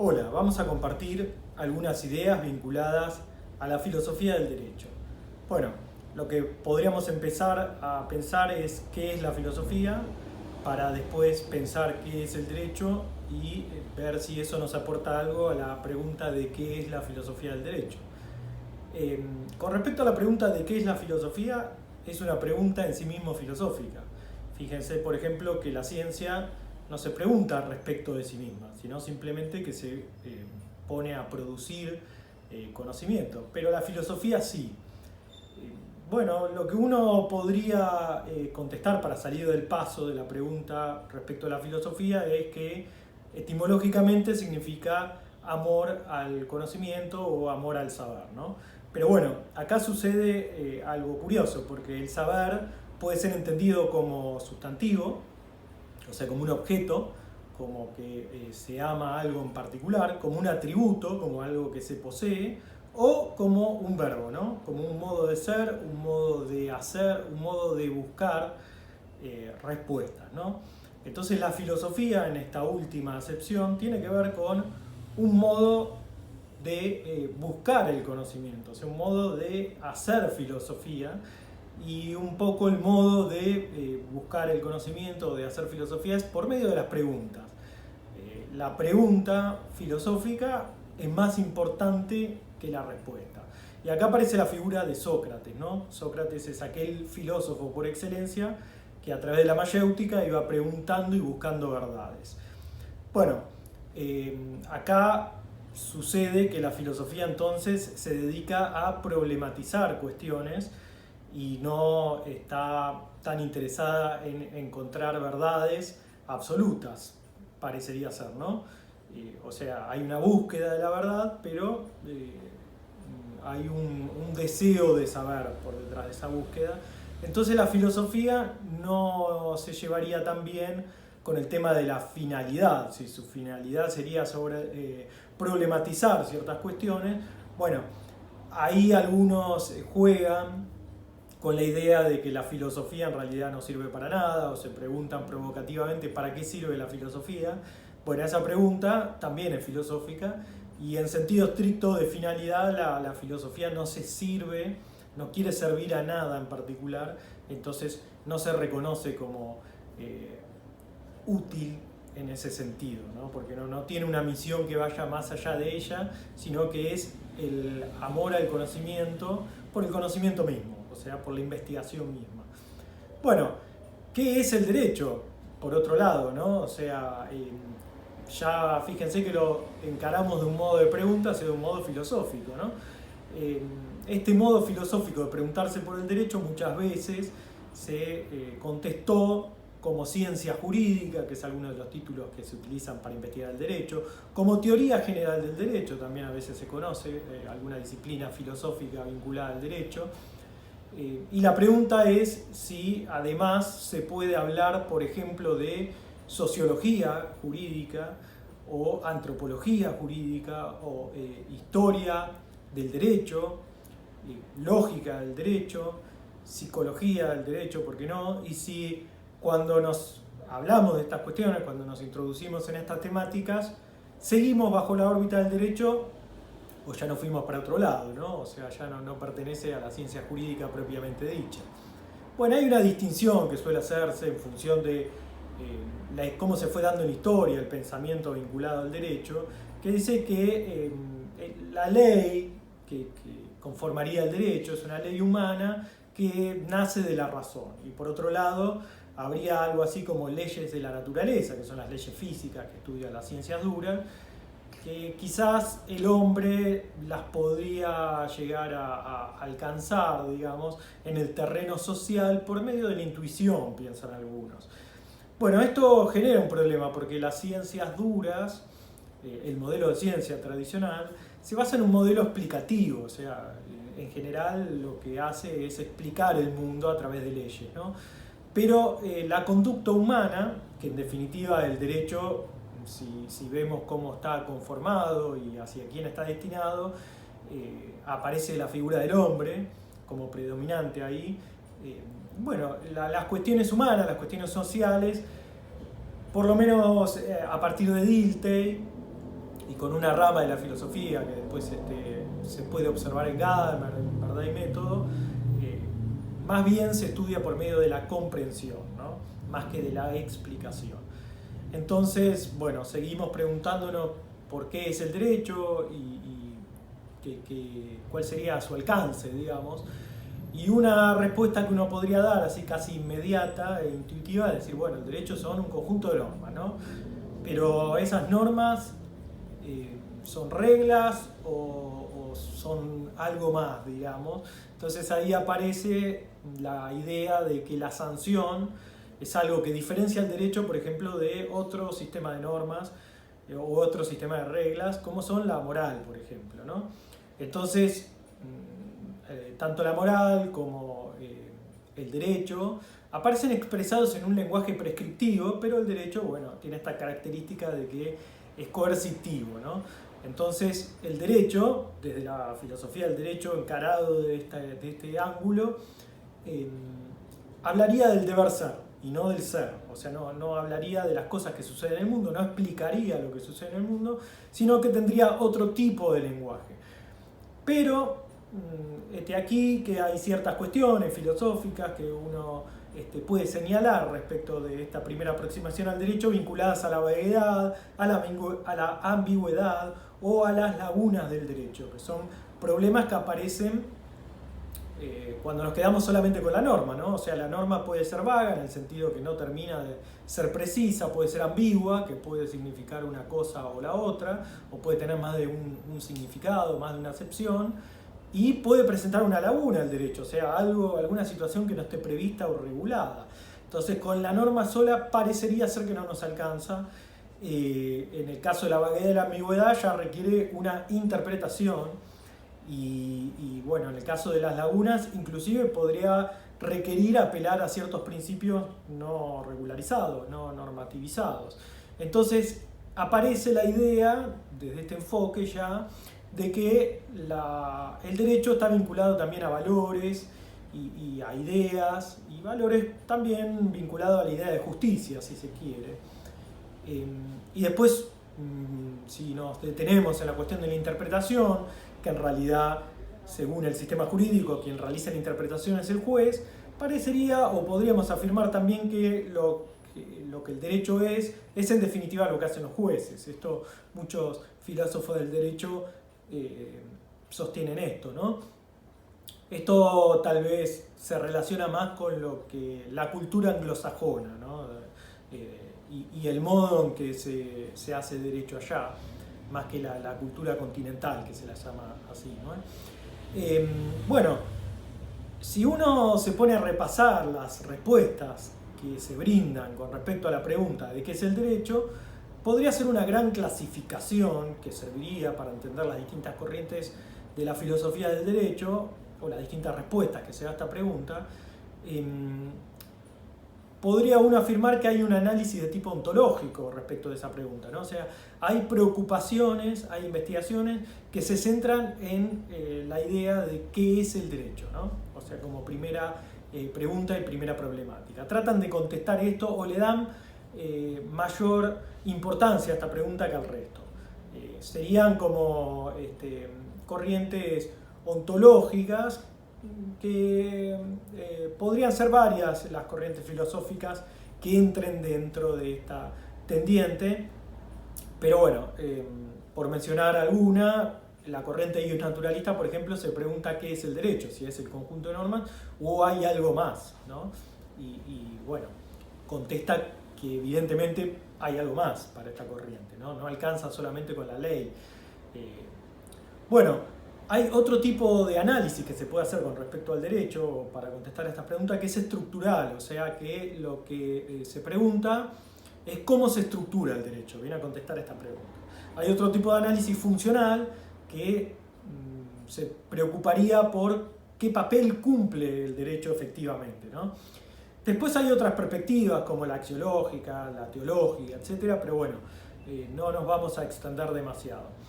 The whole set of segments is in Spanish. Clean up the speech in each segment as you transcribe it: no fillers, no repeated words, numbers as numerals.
Hola, vamos a compartir algunas ideas vinculadas a la filosofía del derecho. Bueno, lo que podríamos empezar a pensar es qué es la filosofía, para después pensar qué es el derecho y ver si eso nos aporta algo a la pregunta de qué es la filosofía del derecho. Con respecto a la pregunta de qué es la filosofía, es una pregunta en sí mismo filosófica. Fíjense, por ejemplo, que la ciencia no se pregunta respecto de sí misma, sino simplemente que se pone a producir conocimiento. Pero la filosofía sí. Bueno, lo que uno podría contestar para salir del paso de la pregunta respecto a la filosofía es que etimológicamente significa amor al conocimiento o amor al saber, ¿no? Pero bueno, acá sucede algo curioso, porque el saber puede ser entendido como sustantivo, o sea, como un objeto, como que se ama algo en particular, como un atributo, como algo que se posee, o como un verbo, ¿no? Como un modo de ser, un modo de hacer, un modo de buscar respuestas, ¿no? Entonces la filosofía, en esta última acepción, tiene que ver con un modo de buscar el conocimiento, o sea, un modo de hacer filosofía, y un poco el modo de buscar el conocimiento, de hacer filosofía, es por medio de las preguntas. La pregunta filosófica es más importante que la respuesta. Y acá aparece la figura de Sócrates, ¿no? Sócrates es aquel filósofo por excelencia que a través de la mayéutica iba preguntando y buscando verdades. Bueno, acá sucede que la filosofía entonces se dedica a problematizar cuestiones y no está tan interesada en encontrar verdades absolutas, parecería ser, ¿no? O sea, hay una búsqueda de la verdad, pero hay un deseo de saber por detrás de esa búsqueda. Entonces la filosofía no se llevaría tan bien con el tema de la finalidad, si su finalidad sería sobre problematizar ciertas cuestiones. Bueno, ahí algunos juegan con la idea de que la filosofía en realidad no sirve para nada, o se preguntan provocativamente ¿para qué sirve la filosofía? Bueno, esa pregunta también es filosófica, y en sentido estricto de finalidad la filosofía no se sirve, no quiere servir a nada en particular, entonces no se reconoce como útil en ese sentido, ¿no? Porque no tiene una misión que vaya más allá de ella, sino que es el amor al conocimiento por el conocimiento mismo, o sea, por la investigación misma. Bueno, ¿qué es el derecho? Por otro lado, ¿no? O sea, ya fíjense que lo encaramos de un modo de preguntas y de un modo filosófico, ¿no? Este modo filosófico de preguntarse por el derecho muchas veces se contestó como ciencia jurídica, que es alguno de los títulos que se utilizan para investigar el derecho, como teoría general del derecho, también a veces se conoce alguna disciplina filosófica vinculada al derecho. Y la pregunta es si además se puede hablar, por ejemplo, de sociología jurídica o antropología jurídica o historia del derecho, lógica del derecho, psicología del derecho, ¿por qué no? Y si cuando nos hablamos de estas cuestiones, cuando nos introducimos en estas temáticas, seguimos bajo la órbita del derecho o ya nos fuimos para otro lado, ¿no? O sea, ya no pertenece a la ciencia jurídica propiamente dicha. Bueno, hay una distinción que suele hacerse en función de cómo se fue dando en la historia el pensamiento vinculado al derecho, que dice que la ley que conformaría el derecho es una ley humana que nace de la razón. Y por otro lado, habría algo así como leyes de la naturaleza, que son las leyes físicas que estudian las ciencias duras, que quizás el hombre las podría llegar a alcanzar, digamos, en el terreno social por medio de la intuición, piensan algunos. Bueno, esto genera un problema porque las ciencias duras, el modelo de ciencia tradicional, se basa en un modelo explicativo, o sea, en general lo que hace es explicar el mundo a través de leyes, ¿no? Pero la conducta humana, que en definitiva el derecho, si vemos cómo está conformado y hacia quién está destinado, aparece la figura del hombre como predominante ahí. Bueno, las cuestiones humanas, las cuestiones sociales, por lo menos a partir de Dilthey, y con una rama de la filosofía que después se puede observar en Gadamer, en Verdad y Método, más bien se estudia por medio de la comprensión, ¿no? Más que de la explicación. Entonces, bueno, seguimos preguntándonos por qué es el derecho y cuál sería su alcance, digamos. Y una respuesta que uno podría dar, así casi inmediata e intuitiva, es decir, bueno, el derecho son un conjunto de normas, ¿no? Pero esas normas son reglas o son algo más, digamos. Entonces ahí aparece la idea de que la sanción es algo que diferencia el derecho, por ejemplo, de otro sistema de normas o otro sistema de reglas, como son la moral, por ejemplo, ¿no? Entonces, tanto la moral como el derecho aparecen expresados en un lenguaje prescriptivo, pero el derecho, bueno, tiene esta característica de que es coercitivo, ¿no? Entonces, el derecho, desde la filosofía del derecho encarado de este ángulo, hablaría del deber ser y no del ser. O sea, no hablaría de las cosas que suceden en el mundo, no explicaría lo que sucede en el mundo, sino que tendría otro tipo de lenguaje. Pero aquí que hay ciertas cuestiones filosóficas que uno puede señalar respecto de esta primera aproximación al derecho, vinculadas a la vaguedad, a la ambigüedad o a las lagunas del derecho, que son problemas que aparecen cuando nos quedamos solamente con la norma, ¿no? O sea, la norma puede ser vaga en el sentido que no termina de ser precisa, puede ser ambigua, que puede significar una cosa o la otra, o puede tener más de un significado, más de una acepción, y puede presentar una laguna el derecho, o sea, alguna situación que no esté prevista o regulada. Entonces, con la norma sola parecería ser que no nos alcanza. En el caso de la vaguedad y la ambigüedad ya requiere una interpretación. Y bueno, en el caso de las lagunas, inclusive podría requerir apelar a ciertos principios no regularizados, no normativizados. Entonces aparece la idea, desde este enfoque ya, de que el derecho está vinculado también a valores y a ideas, y valores también vinculados a la idea de justicia, si se quiere. Y después, si nos detenemos en la cuestión de la interpretación, que en realidad, según el sistema jurídico, quien realiza la interpretación es el juez, parecería o podríamos afirmar también que lo que el derecho es en definitiva lo que hacen los jueces. Esto muchos filósofos del derecho sostienen esto, ¿no? Esto tal vez se relaciona más con lo que la cultura anglosajona, ¿no? Y el modo en que se hace derecho allá, más que la cultura continental, que se la llama así, ¿no? Bueno, si uno se pone a repasar las respuestas que se brindan con respecto a la pregunta de qué es el derecho, podría ser una gran clasificación que serviría para entender las distintas corrientes de la filosofía del derecho, o las distintas respuestas que se da a esta pregunta. Podría uno afirmar que hay un análisis de tipo ontológico respecto de esa pregunta, ¿no? O sea, hay preocupaciones, hay investigaciones que se centran en la idea de qué es el derecho, ¿no? O sea, como primera pregunta y primera problemática. Tratan de contestar esto o le dan mayor importancia a esta pregunta que al resto. Serían como corrientes ontológicas que podrían ser varias las corrientes filosóficas que entren dentro de esta tendiente, pero bueno, por mencionar alguna, la corriente naturalista, por ejemplo, se pregunta qué es el derecho, si es el conjunto de normas o hay algo más, ¿no? Y bueno, contesta que evidentemente hay algo más para esta corriente, ¿no? No alcanza solamente con la ley. Bueno, hay otro tipo de análisis que se puede hacer con respecto al derecho para contestar a esta pregunta, que es estructural, o sea que lo que se pregunta es cómo se estructura el derecho, viene a contestar esta pregunta. Hay otro tipo de análisis funcional que se preocuparía por qué papel cumple el derecho efectivamente, ¿no? Después hay otras perspectivas como la axiológica, la teológica, etc., pero bueno, no nos vamos a extender demasiado.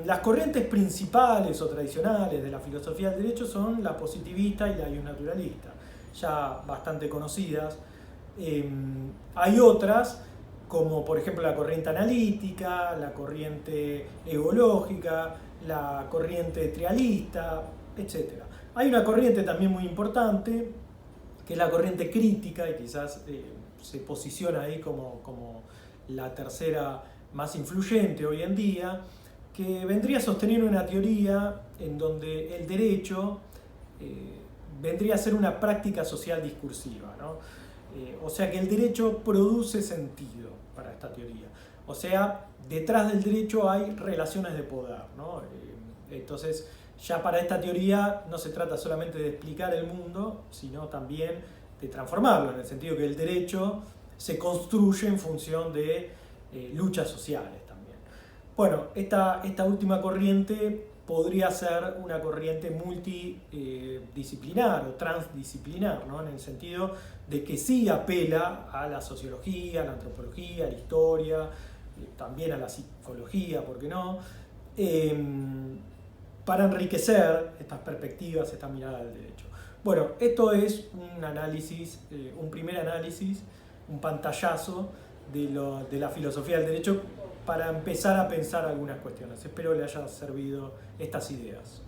Las corrientes principales o tradicionales de la filosofía del derecho son la positivista y la naturalista, ya bastante conocidas. Hay otras como por ejemplo la corriente analítica, la corriente eológica, la corriente trialista, etc. Hay una corriente también muy importante, que es la corriente crítica, y quizás se posiciona ahí como la tercera más influyente hoy en día, que vendría a sostener una teoría en donde el derecho vendría a ser una práctica social discursiva, ¿no? O sea que el derecho produce sentido para esta teoría. O sea, detrás del derecho hay relaciones de poder, ¿no? Entonces, ya para esta teoría no se trata solamente de explicar el mundo, sino también de transformarlo, en el sentido que el derecho se construye en función de luchas sociales también. Bueno, esta última corriente podría ser una corriente multidisciplinar o transdisciplinar, ¿no? En el sentido de que sí apela a la sociología, a la antropología, a la historia, también a la psicología, ¿por qué no? Para enriquecer estas perspectivas, esta mirada del derecho. Bueno, esto es un análisis, un primer análisis, un pantallazo de la filosofía del derecho para empezar a pensar algunas cuestiones. Espero le haya servido estas ideas.